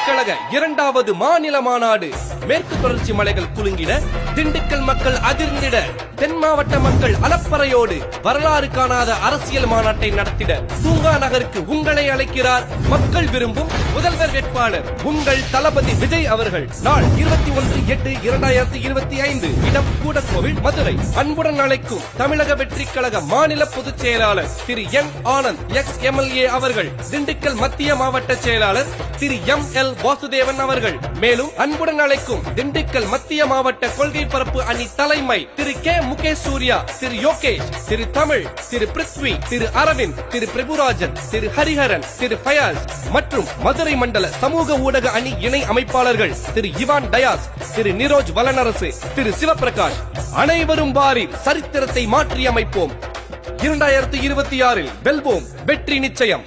கழக 2வது மாநில மாநாடு. மேற்கு தொடர்ச்சி மலைகள் குலுங்கிட, திண்டுக்கல் மக்கள் அதிர்ந்திட, தென் மாவட்ட மக்கள் அலப்பறையோடு வரலாறு காணாத அரசியல் மாநாட்டை நடத்திட தூங்கா நகருக்கு உங்களை அழைக்கிறார் மக்கள் விரும்பும் முதல்வர் வேட்பாளர் உங்கள் தளபதி விஜய் அவர்கள். நாள் 21/8/2025. இடம் கூடக்கோவில், மதுரை. அன்புடன் அழைக்கும் தமிழக வெற்றி கழக மாநில பொதுச் செயலாளர் திரு என் ஆனந்த் எக்ஸ் எம்எல்ஏ அவர்கள், திண்டுக்கல் மத்திய மாவட்ட செயலாளர் திரு எம்.எல். வாசுதேவன் அவர்கள். மேலும் அன்புடன் அழைக்கும் திண்டுக்கல் மத்திய மாவட்ட கொள்கை பரப்பு அணி தலைமை திரு கே. முகேஷ் சூர்யா, திரு யோகேஷ், திரு தமிழ், திரு பிருத்வி, திரு அரவிந்த், திரு பிரபுராஜன், திரு ஹரிஹரன், திரு ஃபயாஸ் மற்றும் மதுரை மண்டல சமூக ஊடக அணி இணை அமைப்பாளர்கள் திரு இவான் டயாஸ், திரு நிரோஜ் வலனரசு, திரு சிவபிரகாஷ். அனைவரும் வாரி சரித்திரத்தை மாற்றி அமைப்போம். 2026 வெல்வோம், வெற்றி நிச்சயம்.